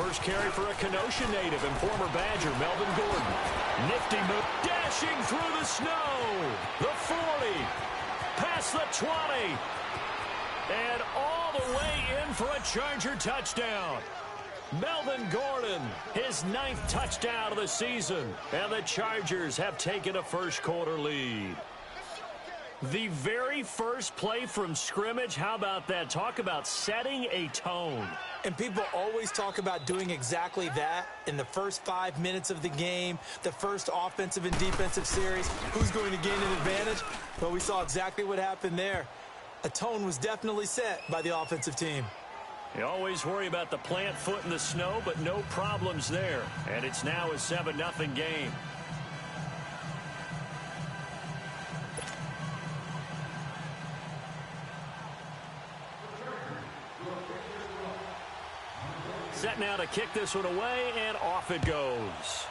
first carry for a Kenosha native and former Badger, Melvin Gordon. Nifty move, dashing through the snow. The 40, past the 20, and all the way in for a Charger touchdown. Melvin Gordon, his 9th touchdown of the season, and the Chargers have taken a first-quarter lead. The very first play from scrimmage, how about that? Talk about setting a tone. And people always talk about doing exactly that in the first 5 minutes of the game, the first offensive and defensive series. Who's going to gain an advantage? Well, we saw exactly what happened there. A tone was definitely set by the offensive team. You always worry about the plant foot in the snow, but no problems there. And it's now a 7-0 game. Set now to kick this one away, and off it goes.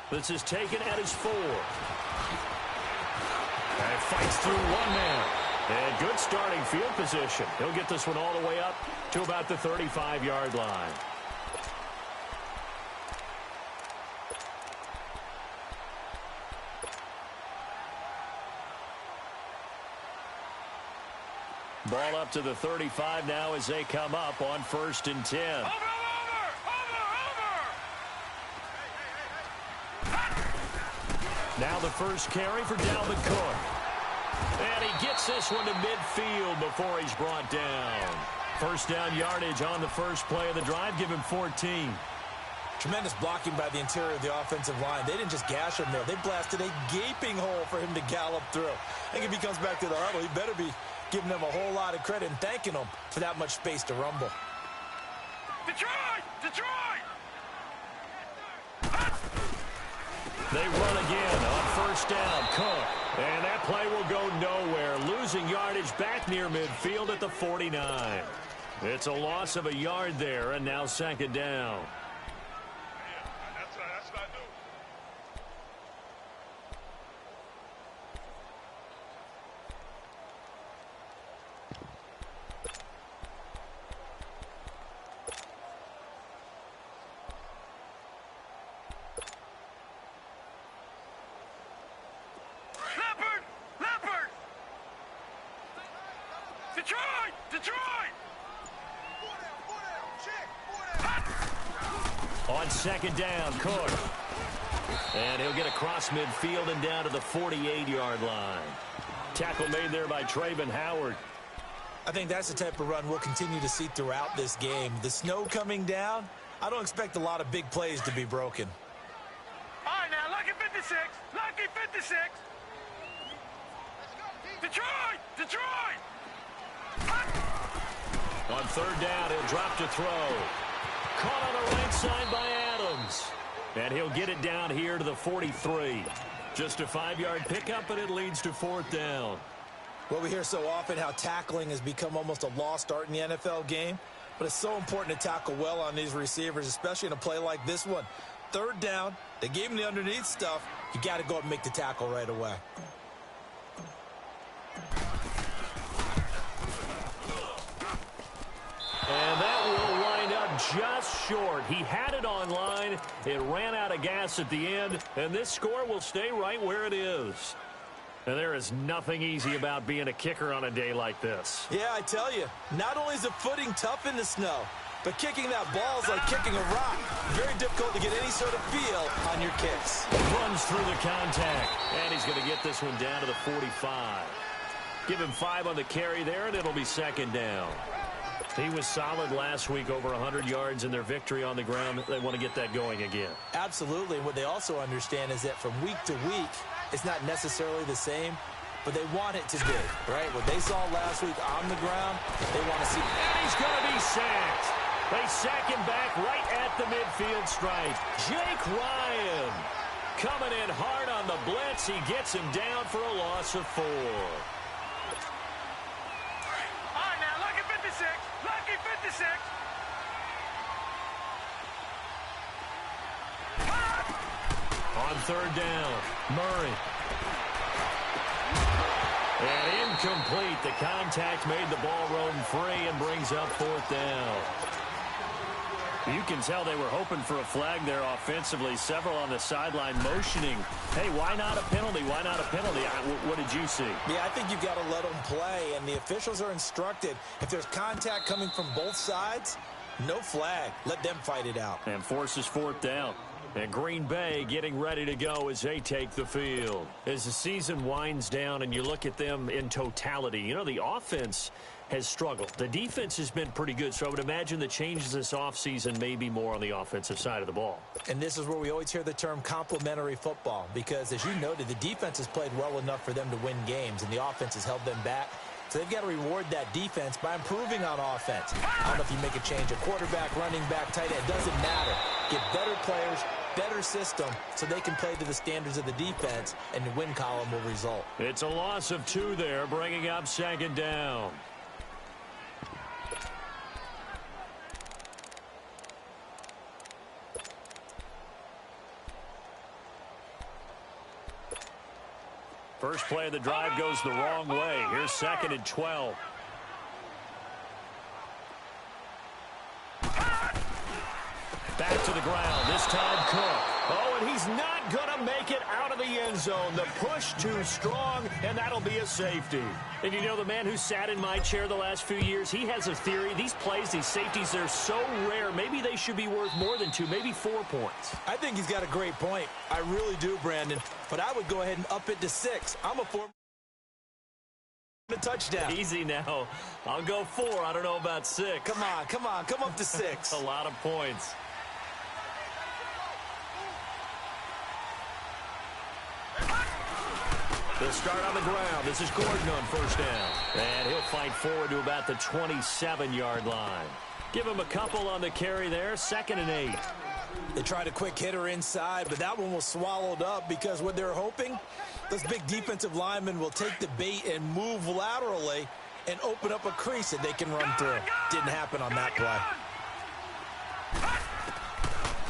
This is taken at his 4. And fights through one man. And good starting field position. He'll get this one all the way up to about the 35-yard line. Ball up to the 35 now as they come up on 1st and 10. Over! Now the first carry for Dalvin Cook. And he gets this one to midfield before he's brought down. First down yardage on the first play of the drive. Give him 14. Tremendous blocking by the interior of the offensive line. They didn't just gash him there. They blasted a gaping hole for him to gallop through. I think if he comes back to the huddle, he better be giving them a whole lot of credit and thanking them for that much space to rumble. Detroit! They run again on first down. Cook. And that play will go nowhere. Losing yardage back near midfield at the 49. It's a loss of a yard there, and now 2nd down. That's what I do. Leopard! Detroit! On 2nd down, Cook. And he'll get across midfield and down to the 48-yard line. Tackle made there by Trayvon Howard. I think that's the type of run we'll continue to see throughout this game. The snow coming down, I don't expect a lot of big plays to be broken. All right, now, lucky 56. Detroit! On 3rd down, he'll drop to throw. Caught on the right side by Adams. And he'll get it down here to the 43. Just a 5-yard pickup, and it leads to 4th down. Well, we hear so often how tackling has become almost a lost art in the NFL game. But it's so important to tackle well on these receivers, especially in a play like this one. 3rd down, they gave him the underneath stuff. You got to go up and make the tackle right away. And that will wind up just short. He had it on line. It ran out of gas at the end, and this score will stay right where it is. And there is nothing easy about being a kicker on a day like this. Yeah, I tell you, not only is the footing tough in the snow, but kicking that ball is like kicking a rock. Very difficult to get any sort of feel on your kicks. Runs through the contact, and he's going to get this one down to the 45. Give him 5 on the carry there, and it'll be 2nd down. He was solid last week, over 100 yards in their victory on the ground. They want to get that going again. Absolutely. And what they also understand is that from week to week, it's not necessarily the same, but they want it to be, right? What they saw last week on the ground, they want to see. And he's going to be sacked. They sack him back right at the midfield stripe. Jake Ryan coming in hard on the blitz. He gets him down for a loss of 4. Lucky 56. On 3rd down, Murray. And Incomplete. The contact made the ball roam free and brings up fourth down. You can tell they were hoping for a flag there offensively. Several on the sideline motioning. Hey, why not a penalty? Why not a penalty? What did you see? Yeah, I think you've got to let them play, and the officials are instructed. If there's contact coming from both sides, no flag. Let them fight it out. And forces fourth down. And Green Bay getting ready to go as they take the field. As the season winds down and you look at them in totality, you know, the offense has struggled. The defense has been pretty good, so I would imagine the changes this offseason may be more on the offensive side of the ball. And this is where we always hear the term complementary football, because, as you noted, the defense has played well enough for them to win games, and the offense has held them back. So they've got to reward that defense by improving on offense. I don't know if you make a change, a quarterback, running back, tight end, it doesn't matter. Get better players, better system, so they can play to the standards of the defense, and the win column will result. It's a loss of 2 there, bringing up second down. First play of the drive goes the wrong way. Here's 2nd and 12. Back to the ground. This time Cook. Oh, and he's not going to make it out of the end zone. The push too strong, and that'll be a safety. And you know, the man who sat in my chair the last few years, he has a theory. These plays, these safeties, they're so rare. Maybe they should be worth more than 2, maybe 4 points. I think he's got a great point. I really do, Brandon. But I would go ahead and up it to 6. I'm a 4. A touchdown. Easy now. I'll go 4. I don't know about 6. Come on. Come up to 6. A lot of points. They'll start on the ground. This is Gordon on first down. And he'll fight forward to about the 27-yard line. Give him a couple on the carry there. 2nd and 8. They tried a quick hitter inside, but that one was swallowed up because what they're hoping, those big defensive linemen will take the bait and move laterally and open up a crease that they can run through. Didn't happen on that play.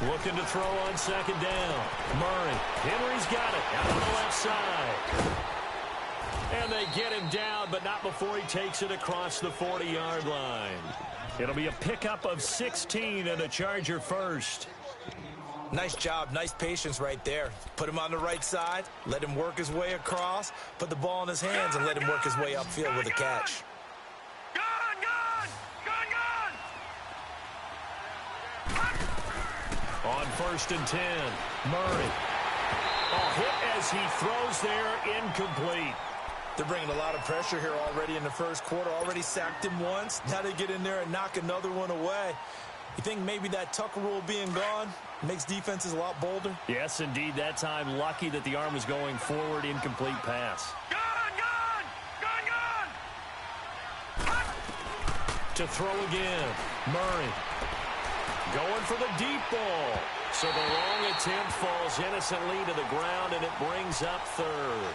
Looking to throw on 2nd down. Murray. Henry's got it out on the left side. And they get him down, but not before he takes it across the 40-yard line. It'll be a pickup of 16 and a Charger first. Nice job, nice patience right there. Put him on the right side, let him work his way across, put the ball in his hands, and let him work his way upfield with a catch. On 1st and 10, Murray. Hit as he throws there, incomplete. They're bringing a lot of pressure here already in the first quarter. Already sacked him once. Now they get in there and knock another one away. You think maybe that Tucker rule being gone makes defenses a lot bolder? Yes, indeed. That time, lucky that the arm was going forward, incomplete pass. To throw again, Murray. Going for the deep ball. So the long attempt falls innocently to the ground, and it brings up 3rd.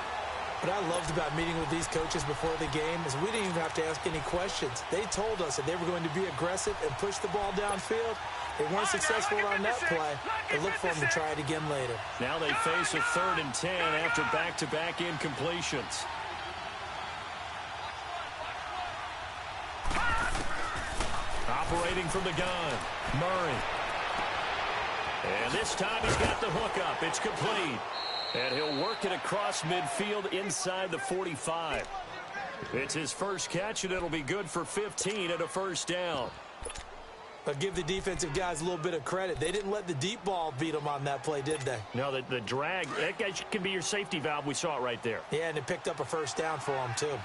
What I loved about meeting with these coaches before the game is we didn't even have to ask any questions. They told us that they were going to be aggressive and push the ball downfield. They weren't successful on that play. They look for them to try it again later. Now they face a 3rd and 10 after back-to-back incompletions. Operating from the gun, Murray. And this time he's got the hook up. It's complete. And he'll work it across midfield inside the 45. It's his first catch, and it'll be good for 15 and a first down. But give the defensive guys a little bit of credit. They didn't let the deep ball beat them on that play, did they? No, the drag, that can be your safety valve. We saw it right there. Yeah, and it picked up a first down for them, too.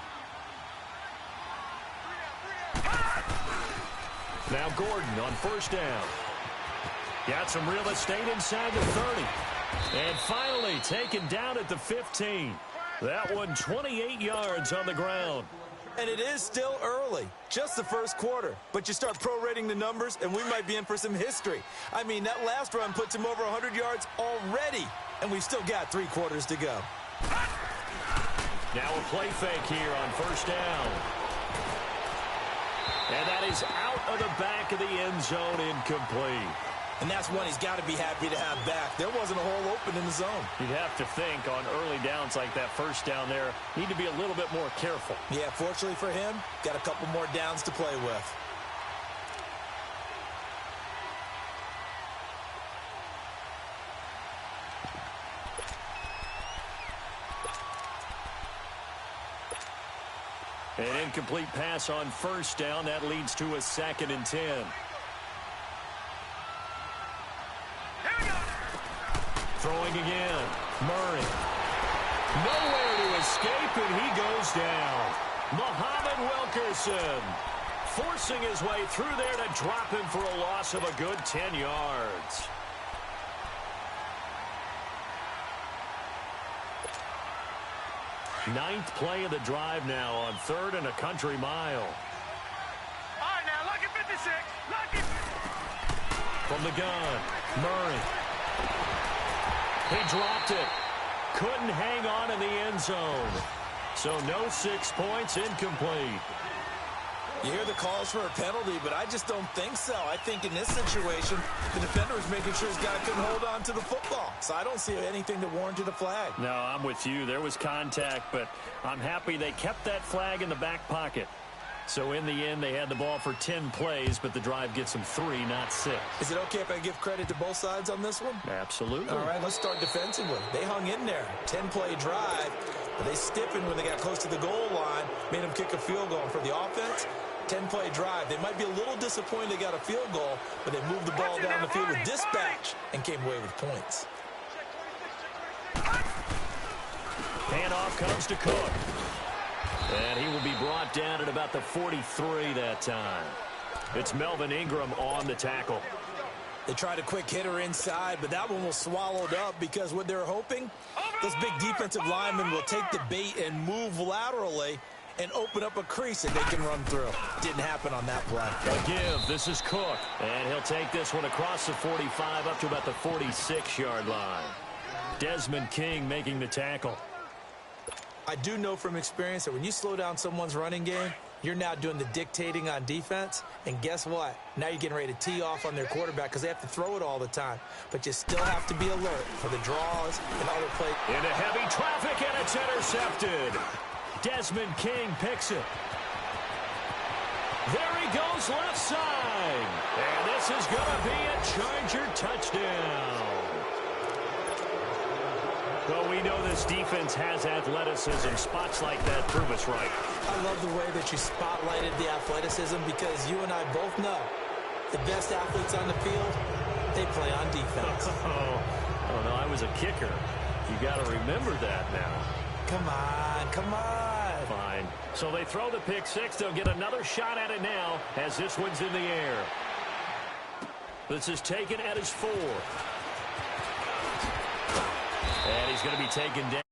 Now Gordon on first down. Got some real estate inside the 30. And finally taken down at the 15. That one 28 yards on the ground. And it is still early, just the first quarter. But you start prorating the numbers, and we might be in for some history. I mean, that last run puts him over 100 yards already, and we've still got 3 quarters to go. Now a play fake here on first down. And that is out of the back of the end zone, incomplete. And that's one he's got to be happy to have back. There wasn't a hole open in the zone. You'd have to think on early downs like that first down there, need to be a little bit more careful. Yeah, fortunately for him, got a couple more downs to play with. An incomplete pass on first down. That leads to a 2nd and 10. Throwing again. Murray. Nowhere to escape, and he goes down. Muhammad Wilkerson forcing his way through there to drop him for a loss of a good 10 yards. Ninth play of the drive now on 3rd and a country mile. All right, now, lucky 56. Lucky. From the gun, Murray. He dropped it. Couldn't hang on in the end zone. So no 6 points, incomplete. You hear the calls for a penalty, but I just don't think so. I think in this situation, the defender was making sure his guy couldn't hold on to the football. So I don't see anything that warranted a flag. No, I'm with you. There was contact, but I'm happy they kept that flag in the back pocket. So in the end, they had the ball for 10 plays, but the drive gets them 3, not 6. Is it okay if I give credit to both sides on this one? Absolutely. All right, let's start defensively. They hung in there. 10-play drive, but they stiffened when they got close to the goal line, made them kick a field goal. And for the offense, 10-play drive. They might be a little disappointed they got a field goal, but they moved the ball down the field with dispatch and came away with points. Handoff comes to Cook. And he will be brought down at about the 43 that time. It's Melvin Ingram on the tackle. They tried a quick hitter inside, but that one was swallowed up because what they're hoping, those big defensive linemen will take the bait and move laterally and open up a crease that they can run through. Didn't happen on that play. A give. This is Cook. And he'll take this one across the 45 up to about the 46-yard line. Desmond King making the tackle. I do know from experience that when you slow down someone's running game, you're now doing the dictating on defense. And guess what? Now you're getting ready to tee off on their quarterback because they have to throw it all the time. But you still have to be alert for the draws and other plays. Into heavy traffic, and it's intercepted. Desmond King picks it. There he goes left side. And this is going to be a Charger touchdown. Well, we know this defense has athleticism. Spots like that prove us right. I love the way that you spotlighted the athleticism because you and I both know the best athletes on the field, they play on defense. Oh, no, I was a kicker. You got to remember that now. Come on, come on. Fine. So they throw the pick six. They'll get another shot at it now as this one's in the air. This is taken at his 4. And he's going to be taken down.